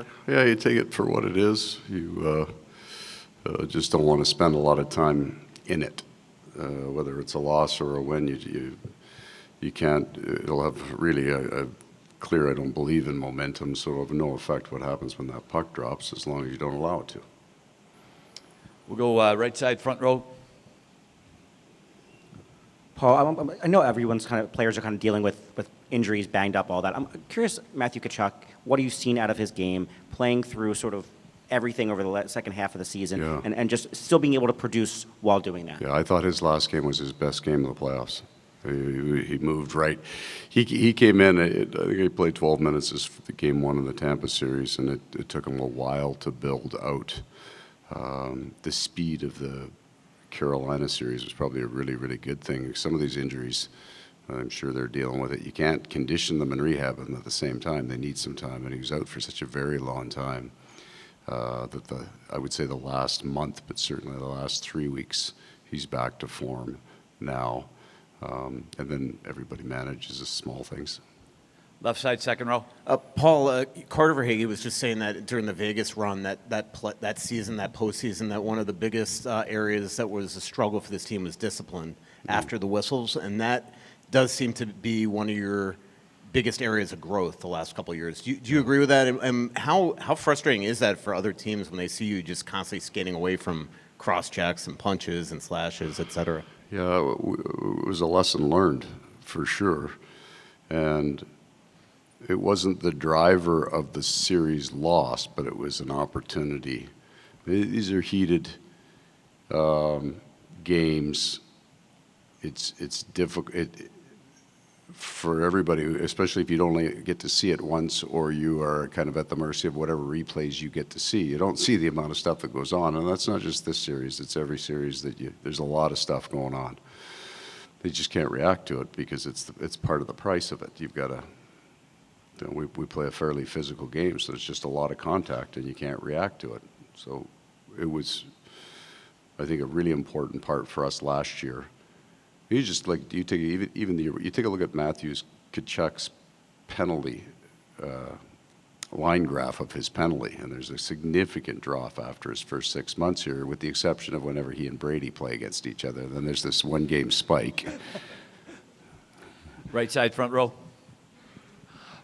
for? Yeah, you take it for what it is. You just don't want to spend a lot of time in it. Whether it's a loss or a win, you can't. It'll have really a clear. I don't believe in momentum, so it'll have no effect what happens when that puck drops, as long as you don't allow it to. We'll go right side, front row. Paul, I know everyone's players are kind of dealing with injuries, banged up, all that. I'm curious, Matthew Kachchuck, what have you seen out of his game, playing through sort of everything over the second half of the season, and just still being able to produce while doing that? Yeah, I thought his last game was his best game of the playoffs. He moved right. He came in, I think he played 12 minutes as the game one of the Tampa series, and it took him a while to build out. The speed of the Carolina series was probably a really, really good thing. Some of these injuries, I'm sure they're dealing with it. You can't condition them and rehab them at the same time. They need some time, and he was out for such a very long time that I would say the last month, but certainly the last 3 weeks, he's back to form now. And then everybody manages the small things. Left side, second row. Paul, Carter Verhaeghe was just saying that during the Vegas run, that season, that postseason, that one of the biggest areas that was a struggle for this team was discipline after the whistles, and that does seem to be one of your biggest areas of growth the last couple of years. Do you agree with that? And how frustrating is that for other teams when they see you just constantly skating away from cross checks and punches and slashes, et cetera? Yeah, it was a lesson learned for sure, and it wasn't the driver of the series loss, but it was an opportunity. These are heated games. It's difficult for everybody, especially if you only get to see it once, or you are kind of at the mercy of whatever replays you get to see. You don't see the amount of stuff that goes on, and that's not just this series. It's every series that there's a lot of stuff going on. They just can't react to it because it's part of the price of it. You've got to. We play a fairly physical game, so it's just a lot of contact, and you can't react to it. So it was, I think, a really important part for us last year. You just you take a look at Matthews Kachuk's penalty line graph of his penalty, and there's a significant drop after his first 6 months here, with the exception of whenever he and Brady play against each other. Then there's this one-game spike. Right side, front row.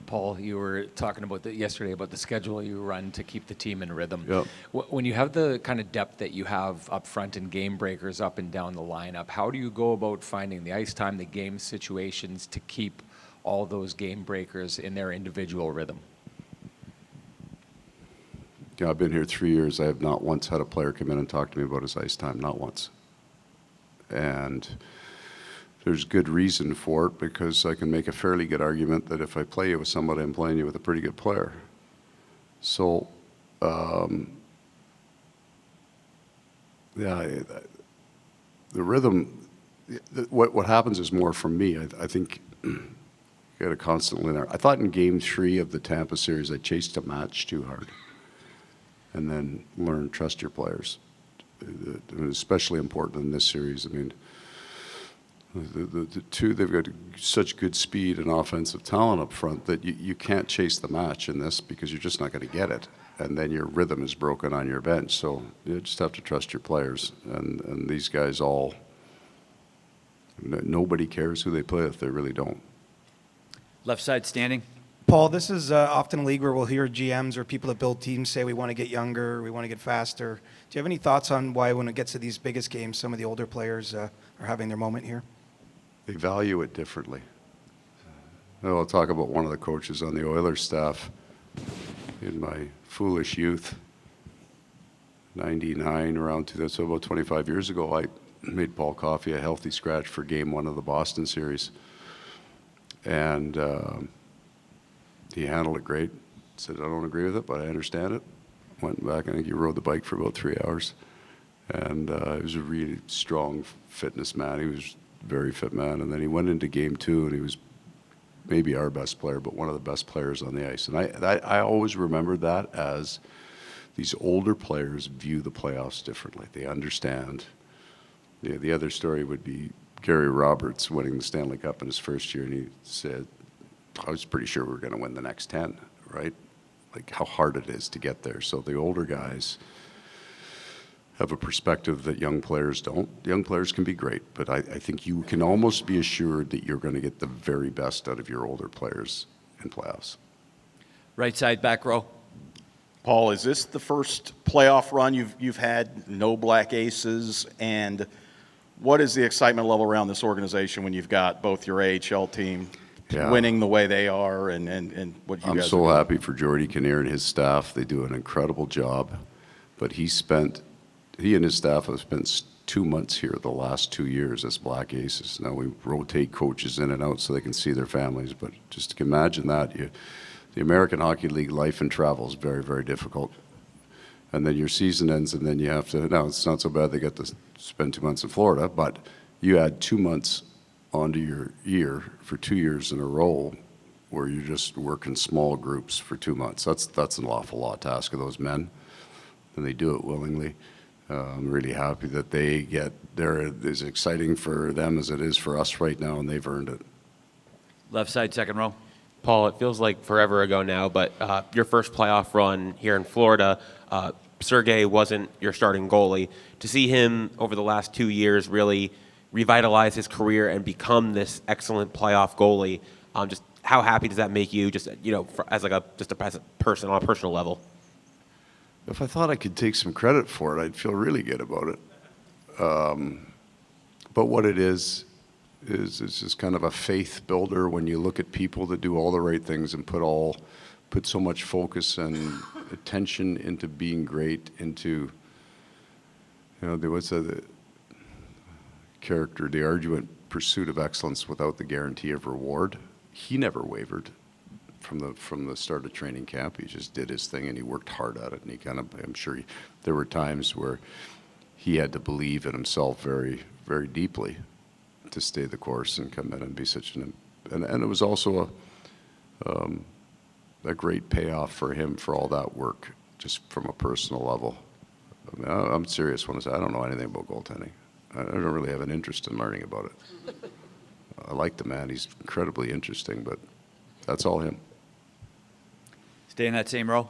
Paul, you were talking about yesterday about the schedule you run to keep the team in rhythm. Yep. When you have the kind of depth that you have up front and game breakers up and down the lineup, how do you go about finding the ice time, the game situations to keep all those game breakers in their individual rhythm? Yeah, I've been here 3 years. I have not once had a player come in and talk to me about his ice time, not once. And there's good reason for it, because I can make a fairly good argument that if I play you with somebody, I'm playing you with a pretty good player. So, yeah, the rhythm, what happens is more from me. I think you got to constantly learn. I thought in Game 3 of the Tampa series, I chased a match too hard. And then learn, trust your players. Especially important in this series. I mean, the two, they've got such good speed and offensive talent up front that you can't chase the match in this, because you're just not going to get it. And then your rhythm is broken on your bench. So you just have to trust your players. And these guys all, nobody cares who they play with. They really don't. Left side, standing. Paul, this is often a league where we'll hear GMs or people that build teams say we want to get younger, we want to get faster. Do you have any thoughts on why, when it gets to these biggest games, some of the older players are having their moment here? They value it differently. I'll talk about one of the coaches on the Oilers staff. In my foolish youth, 99, around 2000, so about 25 years ago, I made Paul Coffey a healthy scratch for Game 1 of the Boston series. And he handled it great. Said, I don't agree with it, but I understand it. Went back, I think he rode the bike for about 3 hours. And he was a really strong fitness man. He was a very fit man. And then he went into Game 2, and he was maybe our best player, but one of the best players on the ice. And I always remembered that as these older players view the playoffs differently. They understand. The other story would be Gary Roberts winning the Stanley Cup in his first year, and he said, I was pretty sure we were going to win the next 10, right? like how hard it is to get there. So the older guys have a perspective that young players don't. Young players can be great, but I think you can almost be assured that you're going to get the very best out of your older players in playoffs. Right side, back row. Paul, is this the first playoff run you've had, no black aces? And what is the excitement level around this organization when you've got both your AHL team winning the way they are and what you I'm guys so are happy for Jordy Kinnear and his staff. They do an incredible job. But he and his staff have spent 2 months here the last 2 years as Black Aces. Now we rotate coaches in and out so they can see their families, but just imagine that. The American Hockey League life and travel is very, very difficult. And then your season ends, and then you have to, now it's not so bad they get to spend 2 months in Florida, but you add 2 months onto your year for 2 years in a row where you just work in small groups for 2 months. That's an awful lot to ask of those men, and they do it willingly. I'm really happy that they get there. It is exciting for them as it is for us right now, and they've earned it. Left side, second row. Paul, it feels like forever ago now, but your first playoff run here in Florida, Sergei wasn't your starting goalie. To see him over the last 2 years really revitalize his career and become this excellent playoff goalie, just how happy does that make you? Just as a person on a personal level. If I thought I could take some credit for it, I'd feel really good about it. But what it is it's just kind of a faith builder when you look at people that do all the right things and put so much focus and attention into being great, into, there was the character, the arduous pursuit of excellence without the guarantee of reward. He never wavered from the start of training camp. He just did his thing and he worked hard at it. And I'm sure there were times where he had to believe in himself very, very deeply to stay the course and come in and be and it was also a great payoff for him for all that work, just from a personal level. I mean, I'm serious when I say I don't know anything about goaltending. I don't really have an interest in learning about it. I like the man. He's incredibly interesting, but that's all him. Stay in that same row.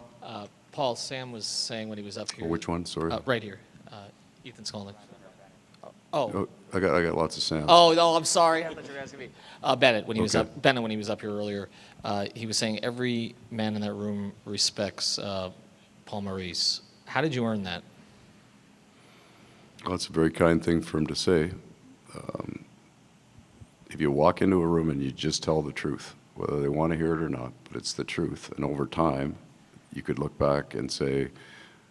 Paul, Sam was saying when he was up here. Oh, which one? Sorry. Right here. Ethan Skolnick. Oh, I got lots of sounds. Oh, no, I'm sorry. I thought you were asking me. Bennett, when he was up. Bennett, when he was up here earlier, he was saying every man in that room respects Paul Maurice. How did you earn that? Well, that's a very kind thing for him to say. If you walk into a room and you just tell the truth, whether they want to hear it or not, but it's the truth, and over time, you could look back and say,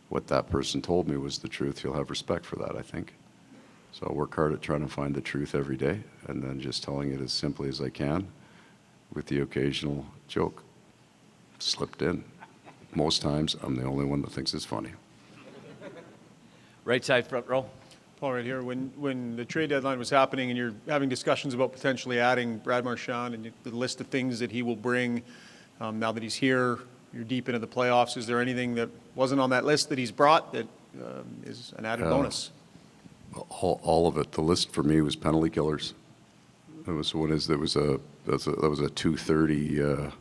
what that person told me was the truth. You'll have respect for that, I think. So I work hard at trying to find the truth every day, and then just telling it as simply as I can, with the occasional joke slipped in. Most times, I'm the only one that thinks it's funny. Right side, front row. Paul, right here. When the trade deadline was happening and you're having discussions about potentially adding Brad Marchand and the list of things that he will bring, now that he's here, you're deep into the playoffs. Is there anything that wasn't on that list that he's brought that is an added bonus? All of it. The list for me was penalty killers. That was a 2:30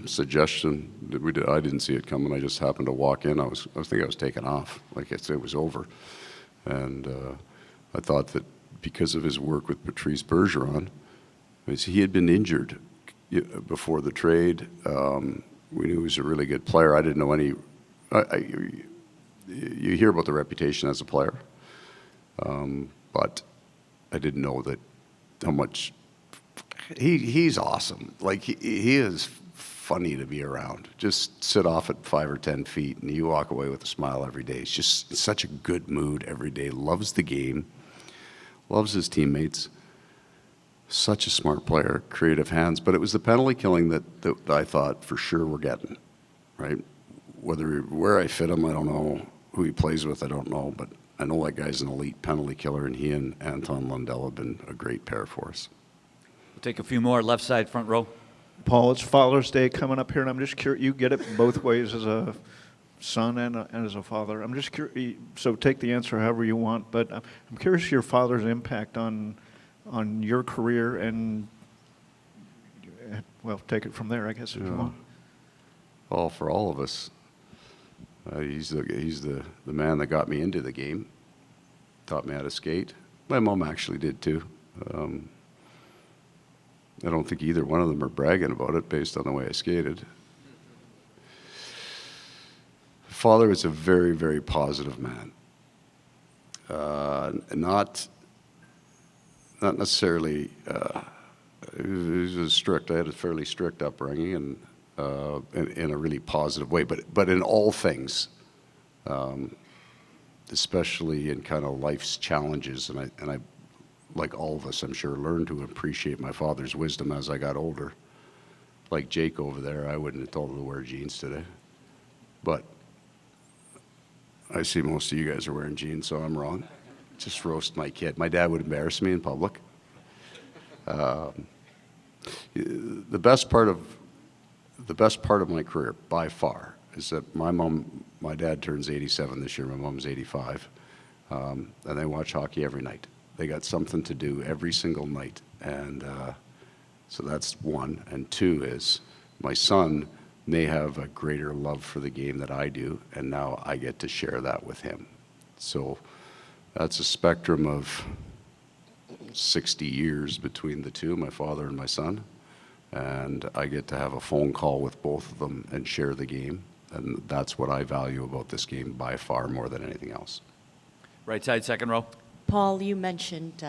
suggestion that we did. I didn't see it coming. I just happened to walk in. I thinking I was taking off, like it was over. And I thought that because of his work with Patrice Bergeron, he had been injured before the trade. We knew he was a really good player. I didn't know any. You hear about the reputation as a player, but I didn't know that how much. He's awesome. Like he is funny to be around. Just sit off at 5 or 10 feet and you walk away with a smile every day. He's just in such a good mood every day. Loves the game. Loves his teammates. Such a smart player. Creative hands. But it was the penalty killing that I thought for sure we're getting. Right? Where I fit him, I don't know. Who he plays with, I don't know. But I know that guy's an elite penalty killer, and he and Anton Lundell have been a great pair for us. We'll take a few more. Left side, front row. Paul, it's Father's Day coming up here, and I'm just curious. You get it both ways as a son and as a father. I'm just curious. So take the answer however you want, but I'm curious your father's impact on your career, and well, take it from there, I guess, if you want. Well, for all of us, he's the man that got me into the game, taught me how to skate. My mom actually did too. I don't think either one of them are bragging about it based on the way I skated. Father was a very, very positive man. Not necessarily, he was strict. I had a fairly strict upbringing and in a really positive way, but in all things, especially in kind of life's challenges, and I, like all of us, I'm sure, learned to appreciate my father's wisdom as I got older. Like Jake over there, I wouldn't have told him to wear jeans today, but I see most of you guys are wearing jeans, so I'm wrong. Just roast my kid. My dad would embarrass me in public. The best part of my career, by far, is that my dad turns 87 this year. My mom's 85, and they watch hockey every night. They got something to do every single night, and so that's one. And two is my son may have a greater love for the game that I do, and now I get to share that with him. So that's a spectrum of 60 years between the two, my father and my son, and I get to have a phone call with both of them and share the game, and that's what I value about this game by far more than anything else. Right side, second row. Paul, you mentioned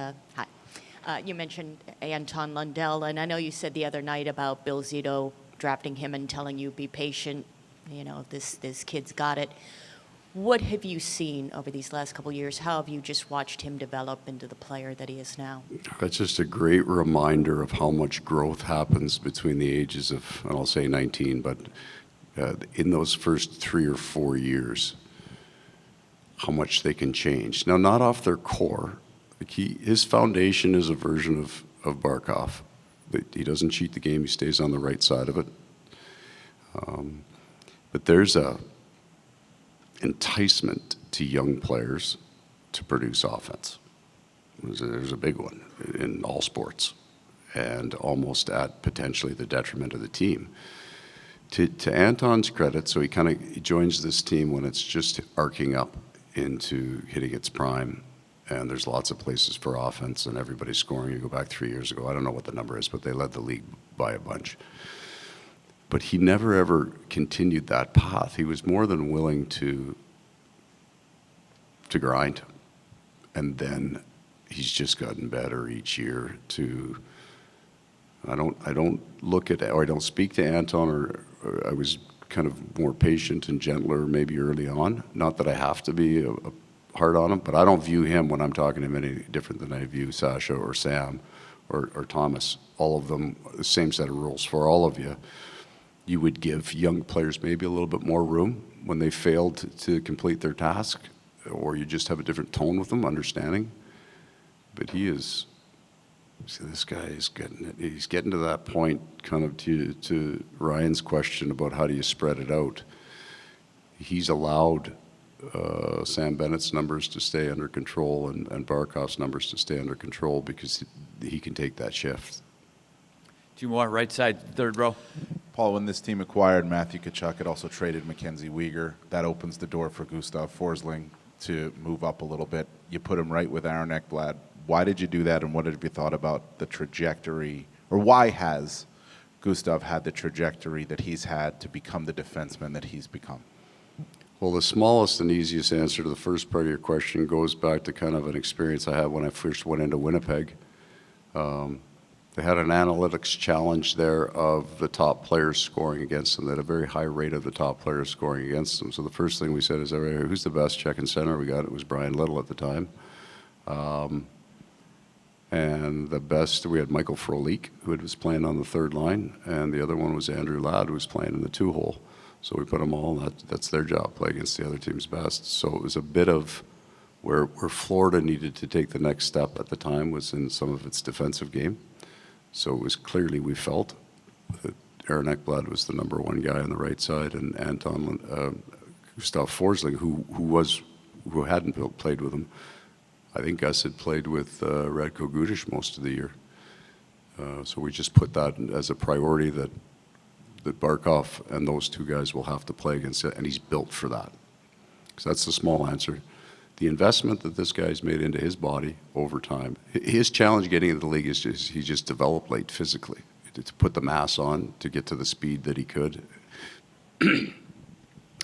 you mentioned Anton Lundell, and I know you said the other night about Bill Zito drafting him and telling you be patient. You know, this kid's got it. What have you seen over these last couple of years? How have you just watched him develop into the player that he is now? That's just a great reminder of how much growth happens between the ages of, and I'll say 19, but in those first 3 or 4 years, how much they can change. Now, not off their core. His foundation is a version of Barkov. He doesn't cheat the game. He stays on the right side of it. But there's a enticement to young players to produce offense. There's a big one in all sports, and almost at potentially the detriment of the team. To Anton's credit, so he joins this team when it's just arcing up into hitting its prime, and there's lots of places for offense and everybody's scoring. You go back 3 years ago, I don't know what the number is, but they led the league by a bunch. But he never ever continued that path. He was more than willing to grind, and then he's just gotten better each year. I don't look at, or I don't speak to Anton, or I was kind of more patient and gentler maybe early on. Not that I have to be hard on him, but I don't view him when I'm talking to him any different than I view Sasha or Sam or Thomas. All of them, the same set of rules for all of you. You would give young players maybe a little bit more room when they failed to complete their task, or you just have a different tone with them, understanding. But this guy is he's getting to that point, kind of to Ryan's question about how do you spread it out. He's allowed Sam Bennett's numbers to stay under control and Barkov's numbers to stay under control because he can take that shift. 2 more, right side, third row. Paul, when this team acquired Matthew Kachchuck, it also traded Mackenzie Weegar. That opens the door for Gustav Forsling to move up a little bit. You put him right with Aaron Ekblad. Why did you do that, and what have you thought about the trajectory, or why has Gustav had the trajectory that he's had to become the defenseman that he's become? Well, the smallest and easiest answer to the first part of your question goes back to kind of an experience I had when I first went into Winnipeg. They had an analytics challenge there of the top players scoring against them. They had a very high rate of the top players scoring against them. So the first thing we said is, who's the best check and center we got? It was Brian Little at the time. And the best, we had Michael Frolik, who was playing on the third line, and the other one was Andrew Ladd, who was playing in the 2-hole. So we put them all, that's their job, play against the other team's best. So it was a bit of where Florida needed to take the next step at the time was in some of its defensive game. So it was clearly, we felt that Aaron Ekblad was the number one guy on the right side, and Gustav Forsling, who hadn't played with him. I think Gus had played with Radko Gudas most of the year. So we just put that as a priority that that Barkov and those two guys will have to play against it, and he's built for that. So that's the small answer. The investment that this guy's made into his body over time, his challenge getting into the league is just, he just developed late physically. To put the mass on to get to the speed that he could.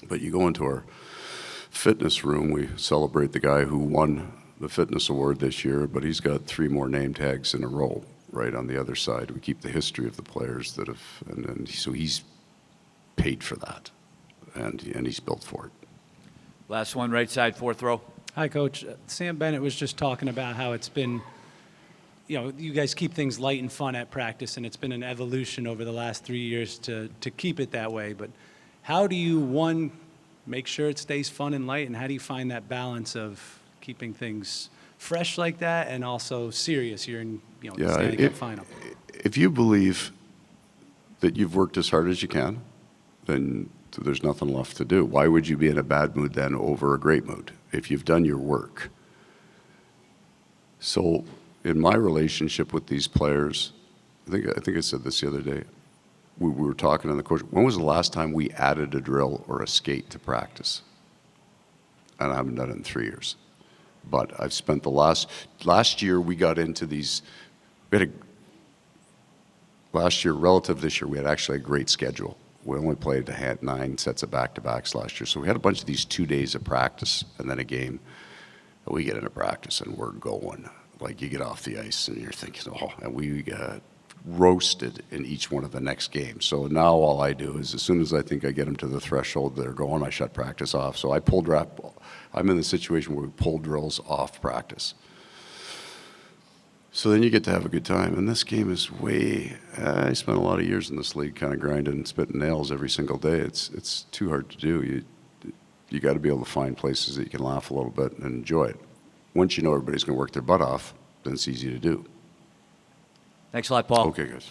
But you go into our fitness room, we celebrate the guy who won the fitness award this year, but he's got 3 more name tags in a row right on the other side. We keep the history of the players that have, and so he's paid for that, and he's built for it. Last one, right side, fourth row. Hi, Coach. Sam Bennett was just talking about how it's been, you guys keep things light and fun at practice, and it's been an evolution over the last 3 years to keep it that way. But how do you, one, make sure it stays fun and light, and how do you find that balance of keeping things fresh like that and also serious? You're in, the Stanley Cup final. If you believe that you've worked as hard as you can, then there's nothing left to do. Why would you be in a bad mood then over a great mood if you've done your work? So in my relationship with these players, I think I said this the other day, we were talking on the coach, when was the last time we added a drill or a skate to practice? And I haven't done it in 3 years. But I've spent the last year we got into these, last year, relative to this year, we had actually a great schedule. We only played 9 sets of back-to-backs last year. So we had a bunch of these 2 days of practice and then a game. We get into practice and we're going. Like you get off the ice and you're thinking, oh, and we got roasted in each one of the next games. So now all I do is as soon as I think I get them to the threshold they're going, I shut practice off. So I'm in the situation where we pull drills off practice. So then you get to have a good time. And this game is I spent a lot of years in this league kind of grinding and spitting nails every single day. It's too hard to do. You got to be able to find places that you can laugh a little bit and enjoy it. Once you know everybody's going to work their butt off, then it's easy to do. Thanks a lot, Paul. Okay, guys.